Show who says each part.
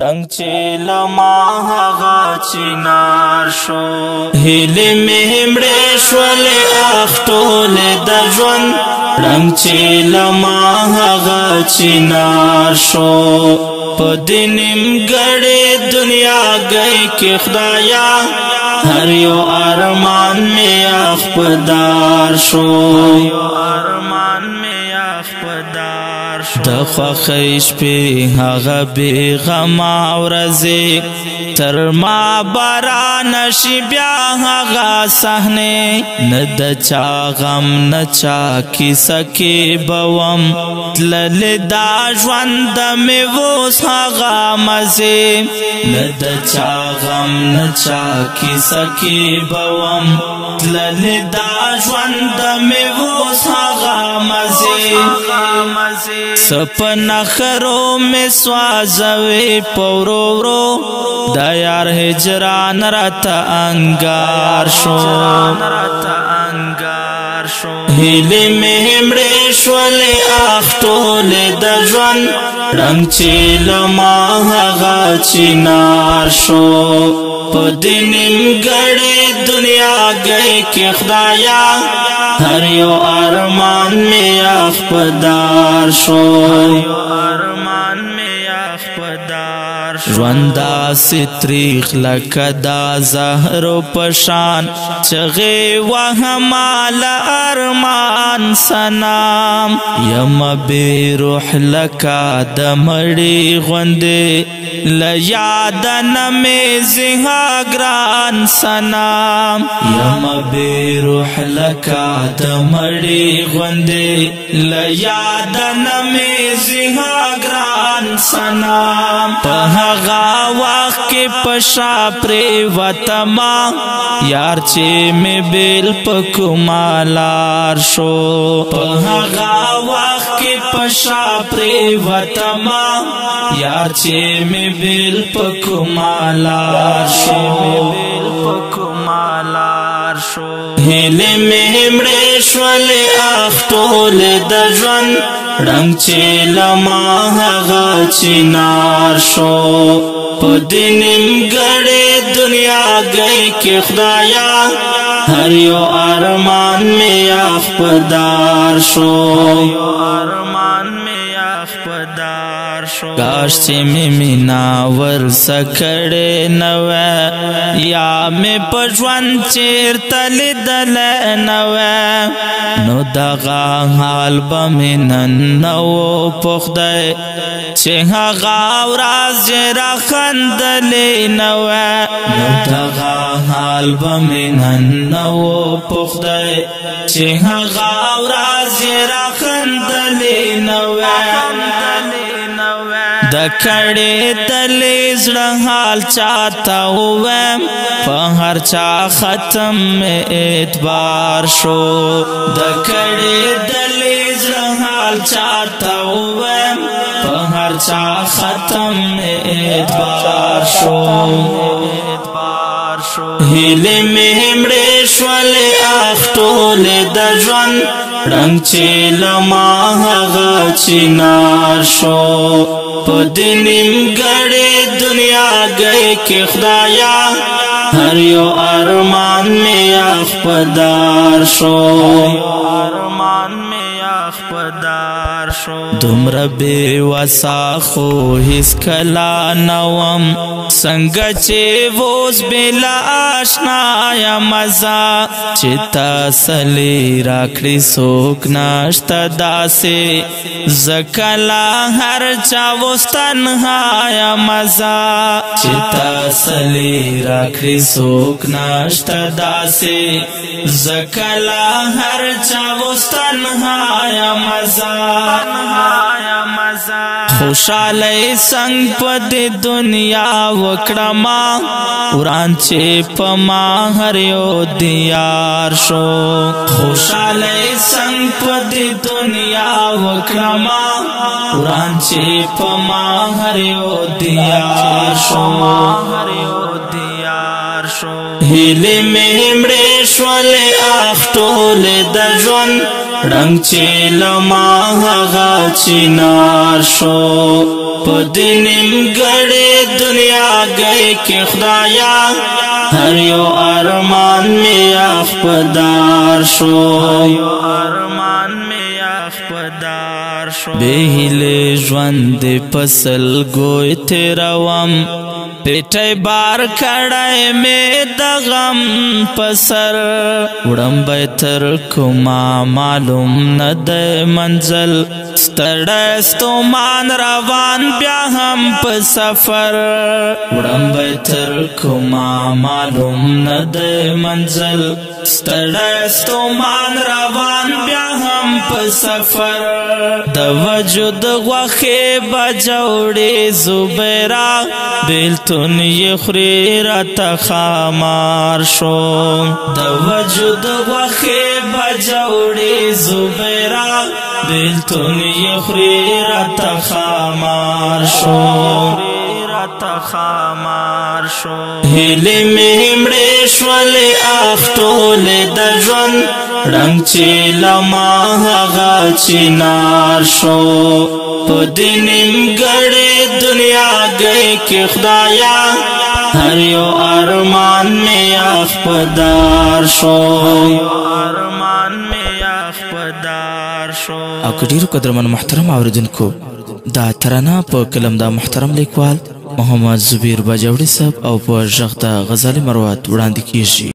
Speaker 1: رنگ چې لما هغه چنار شو هیلې مې مړې شولې اخ ټولې د ژوند رنگ چې لما هغه چنار شو په دې نیمګړې دنیا گئی کې خدایا هر یو ارمان مې اخ په دار شو د خوښۍ شپې هغه بې غمه ورځې تر ما باران شي بیا هغه صحنې نه د چا غم نه چا کیسه کې به وم تللې دا ژوند مې اوس هغه مزې نه د چا غم نه چا کیسه کې به وم تللې دا ژوند مې اوس هغه مزې سپنا خرو میں سوازوی پورو ورو دا یار ہجران راتا انگار شو ہیلی میں ہمڑے شولی آخ ٹولے دا جوان رنگ چی لما هغا چنار شو پا دنیم گڑی دنیا گئی کی خدایا هر یو ارمان می اخ پدار شو ژوند ستریخ لکه دا زهرو پشان چغې وهمال ارمان سنام یم بې روح لکه د مړي غوندې له یاد نه مې زها ګران سنام یم بې روح لکه د مړي غوندې له یاد نه مې زها ګران سنام هغه وخت کې پشا پرې وتما یار چې مې بیل پکوما لار شو په هغه وخت کې پشا پرې وتما یار چې مې بیل پکوما لار شو هیلې مې مړې شولې اخ ټولې د ژوند رنگ چې لما هغه چنار شو په دې نیمګړې دنیا گئی کې خدایا هر یو ارمان مې اخ په دار شو کاش چې مې مینا ورسه کړې نه وای یا مې په ژوند چېرته لیدلی نه وای نو دغه حال به مې نن نه و په خدای چې هغه ورځ یې راخندلې نه وای نو دغه حال به مې نن نه و په خدای چې هغه ورځ یې راخندلې نه وای د کړې دلې زړه حال چاته ووایم په هر چا ختم مې اعتبار شو د کړې دلې زړه حال چاته ووایم په هر چا ختم مې اعتبار شو هیلې مې مړې شولې اخ ټولې د ژوند رنگ چې لما هغه چنار شو په دې نیمګړې دنیا گئی کې خدایا هر یو ارمان مې اخ په دار شو دومره بې وسا خو هیڅ کله نه وم څنګه چې اوس بېله اشنایه مزه چې تسلي راکړي څوک نشته داسې زه کله هر چا اوس تنهایه مزه چې تسلي راکړي څوک نشته داسې زه کله هر چا اوس تنهایه مزه خوشاله څنګ په دې دنیا وکړما وران چې په ما هر یو دیار شو خوشاله څنګ په دې دنیا وکړما وران چې په ما هر یو دیار شو هیلې مې مړې شولې اخ ټولې د ژوند رنگ چې لما هغه چنار شو په دې نیمګړې دنیا گئے کې خدایا هر یو ارمان مې اخ په دار شو بے ہیلے ژوند پسل گوئی تیروم پیٹھے بار کھڑے میں دغم پسر وڑم بیتر کما معلوم ند منزل ستڑستو مان روان بیا ہم پسفر وڑم بیتر کما معلوم ند منزل ستڑستو مان روان بیا ہم پسفر د وجود غوخه بجوړې زبیرا بیلتون یخری راته خامار شو د وجود غوخه بجوړې زبیرا بیلتون یخری راته خامار شو هیلې مې مړې شولې اخ ټولې د ژوند رنگ چې لما هغه چنار شو په دې نیمګړې دنیا گئے کې خدایا هر یو ارمان مې اخ په دار شو او که ډیرو قدرمن محترم اوریدونکو دا ترانه په کلم دا محترم لیکوال محمد زبیر باجوړي صاحب او په غږ د غزل مروت وړاندې کیږي